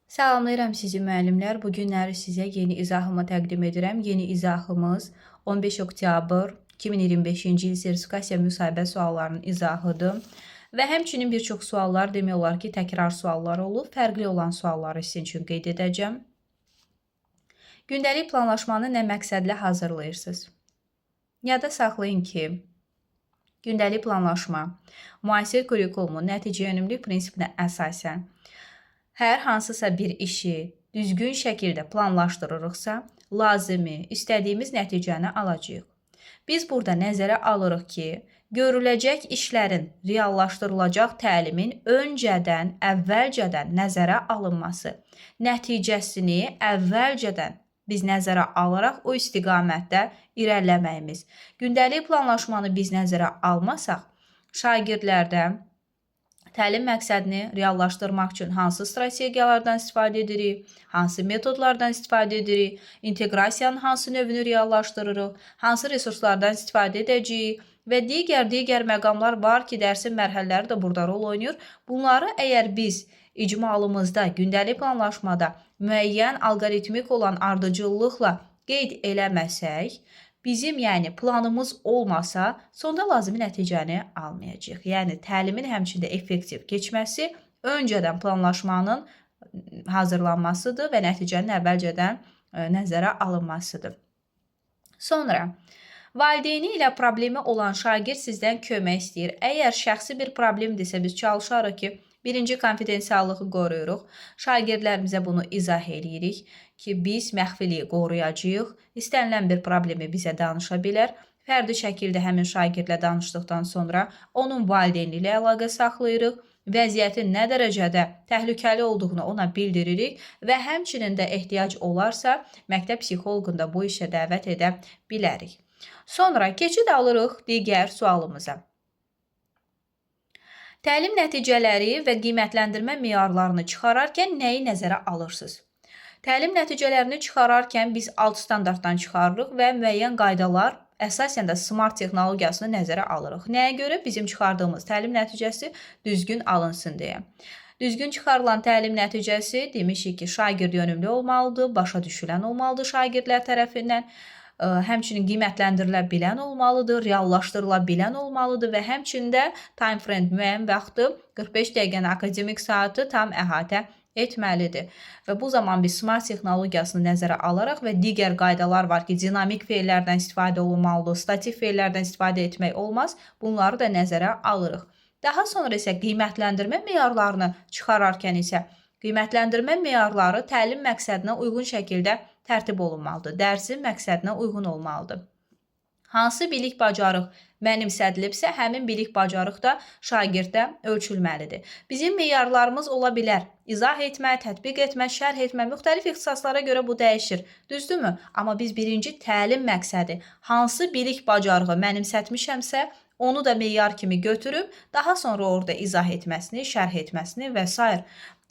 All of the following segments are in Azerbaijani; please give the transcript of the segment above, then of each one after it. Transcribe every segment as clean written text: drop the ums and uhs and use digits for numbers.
Salamlayıram sizi müəllimlər. Bu günləri sizə yeni izahımı təqdim edirəm. Yeni izahımız 15 oktyabr 2025-ci il sertifikasiya müsahibə suallarının izahıdır. Və həmçinin bir çox suallar demək olar ki, təkrar suallar olub. Fərqli olan sualları sizin üçün qeyd edəcəm. Gündəlik planlaşmanı nə məqsədlə hazırlayırsınız? Yada saxlayın ki, gündəlik planlaşma müasir kurikulumun nəticə yönümlü prinsipinə əsasən hər hansısa bir işi düzgün şəkildə planlaşdırırıqsa, lazımi, istədiyimiz nəticəni alacağıq. Biz burada nəzərə alırıq ki, görüləcək işlərin reallaşdırılacaq təlimin əvvəlcədən nəzərə alınması, nəticəsini əvvəlcədən biz nəzərə alaraq o istiqamətdə irəliləməyimiz. Gündəlik planlaşmanı biz nəzərə almasaq, şagirdlərdə təlim məqsədini reallaşdırmaq üçün hansı strategiyalardan istifadə edirik, hansı metodlardan istifadə edirik, inteqrasiyanın hansı növünü reallaşdırırıq, hansı resurslardan istifadə edəcəyik və digər məqamlar var ki, dərsin mərhələləri də burada rol oynayır. Bunları əgər biz icmalımızda, gündəlik planlaşmada müəyyən alqoritmik olan ardıcıllıqla qeyd eləməsək, bizim planımız olmasa, sonda lazımi nəticəni almayacaq. Yəni, təlimin həmçində effektiv keçməsi öncədən planlaşmanın hazırlanmasıdır və nəticənin əvvəlcədən nəzərə alınmasıdır. Sonra, valideyni ilə problemi olan şagird sizdən kömək istəyir. Əgər şəxsi bir problemdirsə, biz çalışarıq ki, birinci konfidensiallığı qoruyuruq. Şagirdlərimizə bunu izah edirik ki, biz məxfiliyi qoruyacağıq. İstənilən bir problemi bizə danışa bilər. Fərdi şəkildə həmin şagirdlə danışdıqdan sonra onun valideyni ilə əlaqə saxlayırıq. Vəziyyətin nə dərəcədə təhlükəli olduğunu ona bildiririk və həmçinin də ehtiyac olarsa, məktəb psixoloqunu da bu işə dəvət edə bilərik. Sonra keçid alırıq digər sualımıza. Təlim nəticələri və qiymətləndirmə meyarlarını çıxararkən nəyi nəzərə alırsınız? Təlim nəticələrini çıxararkən biz alt standartdan çıxarırıq və müəyyən qaydalar, əsasən də SMART texnologiyasını nəzərə alırıq. Nəyə görə? Bizim çıxardığımız təlim nəticəsi düzgün alınsın deyə. Düzgün çıxarılan təlim nəticəsi demişik ki, şagird yönümlü olmalıdır, başa düşülən olmalıdır şagirdlər tərəfindən. Həmçinin qiymətləndirilə bilən olmalıdır, reallaşdırıla bilən olmalıdır və həmçində time frame müəyyən vaxtı 45 dəqiqəni akademik saatı tam əhatə etməlidir. Və bu zaman biz SMART texnologiyasını nəzərə alaraq və digər qaydalar var ki, dinamik feillərdən istifadə olunmalıdır, statik feillərdən istifadə etmək olmaz. Bunları da nəzərə alırıq. Daha sonra isə qiymətləndirmə meyarlarını çıxararkən isə qiymətləndirmə meyarları təlim məqsədinə uyğun şəkildə tərtib olunmalıdır. Dərsin məqsədinə uyğun olmalıdır. Hansı bilik bacarıq mənimsədilibsə, həmin bilik bacarıq da şagirddə ölçülməlidir. Bizim meyarlarımız ola bilər. İzah etmə, tətbiq etmə, şərh etmə, müxtəlif ixtisaslara görə bu dəyişir. Düzdürmü? Amma biz birinci təlim məqsədi, hansı bilik bacarığı mənimsətmişəmsə, onu da meyar kimi götürüb, daha sonra orada izah etməsini, şərh etməsini və s.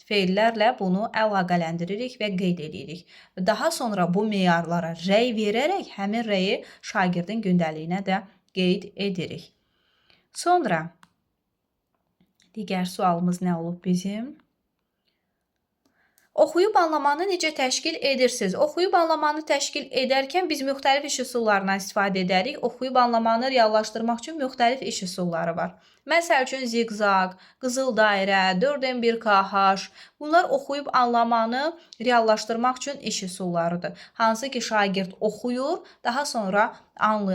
feillərlə bunu əlaqələndiririk və qeyd edirik. Daha sonra bu meyarlara rəy verərək həmin rəyi şagirdin gündəliyinə də qeyd edirik. Sonra digər sualımız nə olub bizim? Oxuyub anlamanı necə təşkil edirsiniz? Oxuyub anlamanı təşkil edərkən biz müxtəlif iş üsullarından istifadə edərik. Oxuyub anlamanı reallaşdırmaq üçün müxtəlif iş üsulları var. Məsəl üçün ziqzaq, qızıl dairə, 4n1 KH. Bunlar oxuyub anlamanı reallaşdırmaq üçün iş üsullarıdır. Hansı ki şagird oxuyur, daha sonra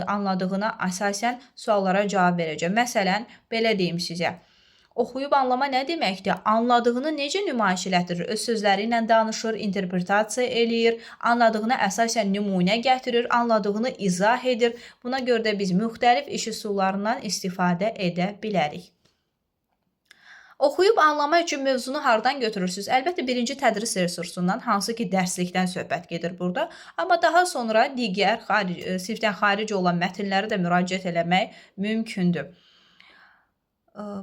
anladığına əsasən suallara cavab verəcək. Məsələn, belə deyim sizə. Oxuyub anlama nə deməkdir? Anladığını necə nümayiş elətdirir? Öz sözləri ilə danışır, interpretasiya eləyir, anladığına əsasən nümunə gətirir, anladığını izah edir. Buna görə də biz müxtəlif iş üsullarından istifadə edə bilərik. Oxuyub anlama üçün mövzunu hardan götürürsünüz? Əlbəttə, birinci tədris resursundan, hansı ki dərslikdən söhbət gedir burada. Amma daha sonra digər sinifdən xaric olan mətnləri də müraciət eləmək mümkündür.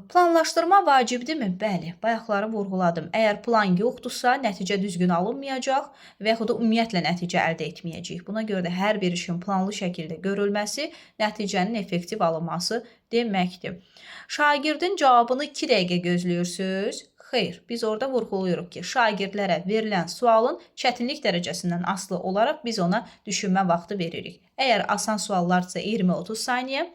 Planlaşdırma vacibdirmi? Bəli, bayaqları vurğuladım. Əgər plan yoxdursa, nəticə düzgün alınmayacaq və yaxud da ümumiyyətlə nəticə əldə etməyəcəyik. Buna görə də hər bir işin planlı şəkildə görülməsi nəticənin effektiv alınması deməkdir. Şagirdin cavabını 2 dəqiqə gözləyirsiniz? Xeyr, biz orada vurğuluyuruq ki, şagirdlərə verilən sualın çətinlik dərəcəsindən asılı olaraq biz ona düşünmə vaxtı veririk. Əgər asan suallardırsa 20-30 saniyə,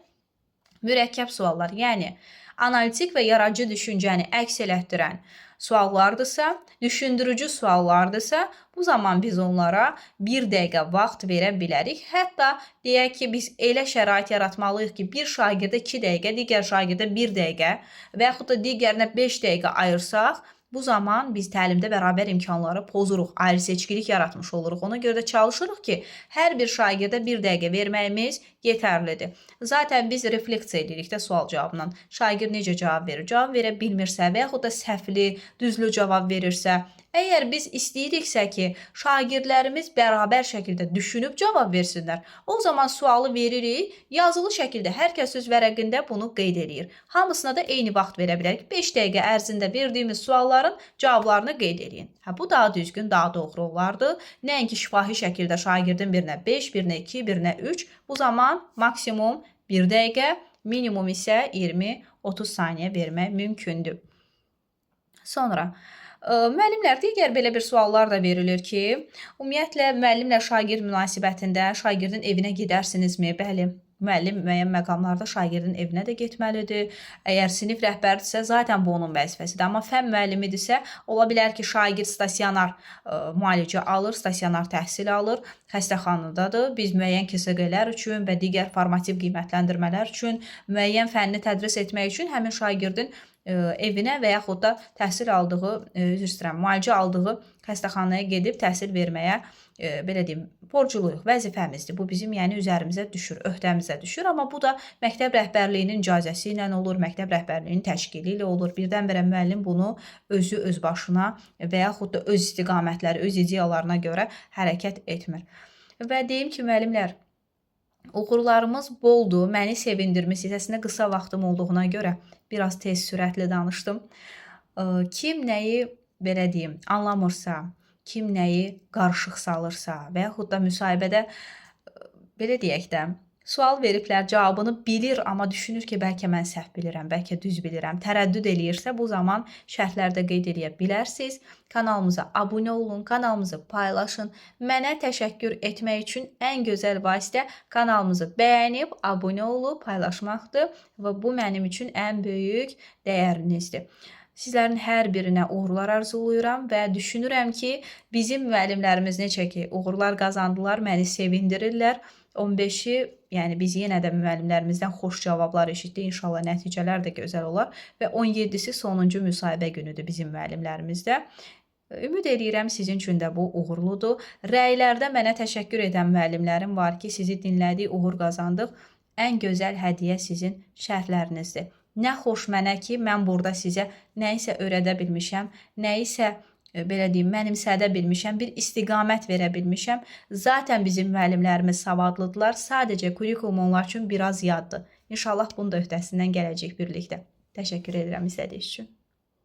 mürəkkəb suallar, yəni analitik və yaradıcı düşüncəni əks elətdirən suallardırsa, düşündürücü suallardırsa, bu zaman biz onlara 1 dəqiqə vaxt verə bilərik. Hətta deyək ki, biz elə şərait yaratmalıyıq ki, bir şagirdə 2 dəqiqə, digər şagirdə 1 dəqiqə və yaxud da digərinə 5 dəqiqə ayırsaq, bu zaman biz təlimdə bərabər imkanları pozuruq, ayrı seçkilik yaratmış oluruq. Ona görə də çalışırıq ki, hər bir şagirdə 1 dəqiqə verməyimiz yetərlidir. Zaten biz refleksiya edirik də sual cavabından. Şagird necə cavab verir? Cavab verə bilmirsə və yaxud da səhvli, düzlü cavab verirsə, əgər biz istəyiriksə ki, şagirdlərimiz bərabər şəkildə düşünüb cavab versinlər, o zaman sualı veririk, yazılı şəkildə hər kəs öz vərəqində bunu qeyd edir. Hamısına da eyni vaxt verə bilərik. 5 dəqiqə ərzində verdiyimiz sualların cavablarını qeyd edin. Bu daha düzgün, daha doğru olardı. Nəinki şifahi şəkildə şagirdin birinə 5, birinə 2, birinə 3. Bu zaman maksimum 1 dəqiqə, minimum isə 20-30 saniyə vermək mümkündür. Sonra müəllimlər, digər belə bir suallar da verilir ki, ümumiyyətlə müəllimlə şagird münasibətində şagirdin evinə gedərsinizmi? Bəli, müəllim müəyyən məqamlarda şagirdin evinə də getməlidir. Əgər sinif rəhbəridirsə, zaten bu onun vəzifəsidir. Amma fən müəllimidirsə, ola bilər ki, şagird stasionar müalicə alır, stasionar təhsil alır, xəstəxanadadır. Biz müəyyən KSQ-lər üçün və digər formativ qiymətləndirmələr üçün, müəyyən fənni tədris etmək üçün həmin şagirdin evinə və yaxud da təhsil aldığı, müalicə aldığı xəstəxanaya gedib təhsil verməyə belə deyim, borcluyuq, vəzifəmizdir. Bu bizim yəni üzərimizə düşür, öhdəmizə düşür. Amma bu da məktəb rəhbərliyinin icazəsi ilə olur, məktəb rəhbərliyinin təşkili ilə olur. Birdən-birə müəllim bunu özü öz başına və yaxud da öz istiqamətləri, öz ideyalarına görə hərəkət etmir. Və deyim ki, müəllimlər, uğurlarımız boldur, məni sevindirmiş. Əslində qısa vaxtım olduğuna görə biraz tez sürətli danışdım. Kim nəyi belə deyim, anlamırsa, kim nəyi qarışıq salırsa və yaxud da müsahibədə belə deyək də, sual veriblər, cavabını bilir, amma düşünür ki, bəlkə mən səhv bilirəm, bəlkə düz bilirəm, tərəddüd eləyirsə, bu zaman şərhlərdə qeyd edə bilərsiniz. Kanalımıza abunə olun, kanalımızı paylaşın. Mənə təşəkkür etmək üçün ən gözəl vasitə kanalımızı bəyənib, abunə olub, paylaşmaqdır və bu mənim üçün ən böyük dəyərinizdir. Sizlərin hər birinə uğurlar arzulayıram və düşünürəm ki, bizim müəllimlərimiz necə ki, uğurlar qazandılar, məni sevindirirlər. 15-i, yəni biz yenə də müəllimlərimizdən xoş cavablar eşitdik. İnşallah nəticələr də gözəl olar və 17-si sonuncu müsahibə günüdür bizim müəllimlərimizdə. Ümid edirəm sizin üçün də bu uğurludur. Rəylərdə mənə təşəkkür edən müəllimlərim var ki, sizi dinlədik, uğur qazandıq. Ən gözəl hədiyyə sizin şərhlərinizdir. Nə xoş mənə ki, mən burada sizə nəyisə öyrədə bilmişəm, nəyisə belə deyim, mənimsədə bilmişəm, bir istiqamət verə bilmişəm. Zaten bizim müəllimlərimiz savadlıdırlar. Sadəcə kurikulum onlar üçün biraz yaddır. İnşallah bunun da öhdəsindən gələcək birlikdə. Təşəkkür edirəm izlədiyiniz üçün.